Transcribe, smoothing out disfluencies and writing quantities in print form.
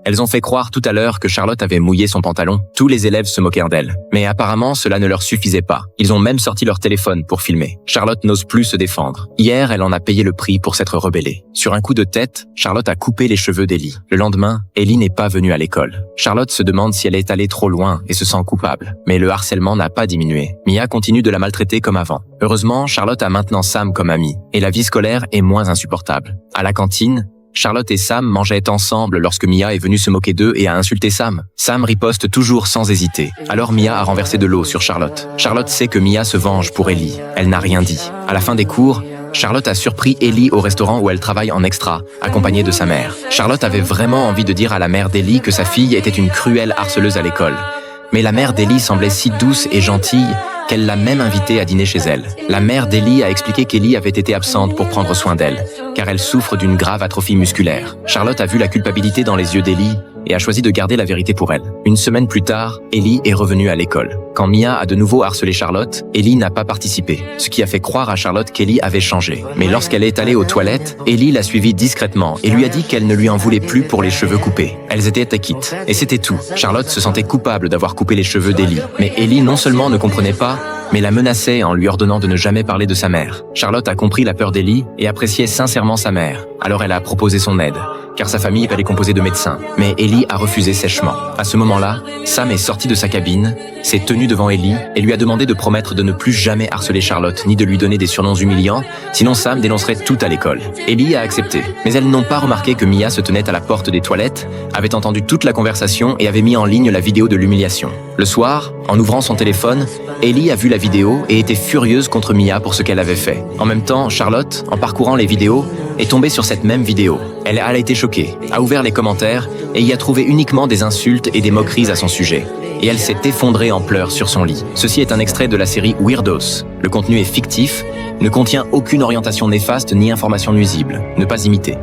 Elles ont fait croire tout à l'heure que Charlotte avait mouillé son pantalon. Tous les élèves se moquèrent d'elle. Mais apparemment, cela ne leur suffisait pas. Ils ont même sorti leur téléphone pour filmer. Charlotte n'ose plus se défendre. Hier, elle en a payé le prix pour s'être rebellée. Sur un coup de tête, Charlotte a coupé les cheveux d'Ellie. Le lendemain, Ellie n'est pas venue à l'école. Charlotte se demande si elle est allée trop loin et se sent coupable. Mais le harcèlement n'a pas diminué. Mia continue de la maltraiter comme avant. Heureusement, Charlotte a maintenant Sam comme ami. Et la vie scolaire est moins insupportable. À la cantine, Charlotte et Sam mangeaient ensemble lorsque Mia est venue se moquer d'eux et a insulté Sam. Sam riposte toujours sans hésiter. Alors Mia a renversé de l'eau sur Charlotte. Charlotte sait que Mia se venge pour Ellie. Elle n'a rien dit. À la fin des cours, Charlotte a surpris Ellie au restaurant où elle travaille en extra, accompagnée de sa mère. Charlotte avait vraiment envie de dire à la mère d'Ellie que sa fille était une cruelle harceleuse à l'école. Mais la mère d'Ellie semblait si douce et gentille qu'elle l'a même invitée à dîner chez elle. La mère d'Ellie a expliqué qu'Ellie avait été absente pour prendre soin d'elle, car elle souffre d'une grave atrophie musculaire. Charlotte a vu la culpabilité dans les yeux d'Ellie et a choisi de garder la vérité pour elle. Une semaine plus tard, Ellie est revenue à l'école. Quand Mia a de nouveau harcelé Charlotte, Ellie n'a pas participé, ce qui a fait croire à Charlotte qu'Ellie avait changé. Mais lorsqu'elle est allée aux toilettes, Ellie l'a suivie discrètement et lui a dit qu'elle ne lui en voulait plus pour les cheveux coupés. Elles étaient quittes. Et c'était tout. Charlotte se sentait coupable d'avoir coupé les cheveux d'Ellie. Mais Ellie non seulement ne comprenait pas, mais la menaçait en lui ordonnant de ne jamais parler de sa mère. Charlotte a compris la peur d'Ellie et appréciait sincèrement sa mère. Alors elle a proposé son aide, car sa famille est composée de médecins. Mais Ellie a refusé sèchement. À ce moment-là, Sam est sorti de sa cabine, s'est tenu devant Ellie et lui a demandé de promettre de ne plus jamais harceler Charlotte ni de lui donner des surnoms humiliants, sinon Sam dénoncerait tout à l'école. Ellie a accepté, mais elles n'ont pas remarqué que Mia se tenait à la porte des toilettes, avait entendu toute la conversation et avait mis en ligne la vidéo de l'humiliation. Le soir, en ouvrant son téléphone, Ellie a vu la vidéo et était furieuse contre Mia pour ce qu'elle avait fait. En même temps, Charlotte, en parcourant les vidéos, est tombée sur cette même vidéo. Elle a été choquée, a ouvert les commentaires et y a trouvé uniquement des insultes et des moqueries à son sujet. Et elle s'est effondrée en pleurs sur son lit. Ceci est un extrait de la série Weirdos. Le contenu est fictif, ne contient aucune orientation néfaste ni information nuisible. Ne pas imiter.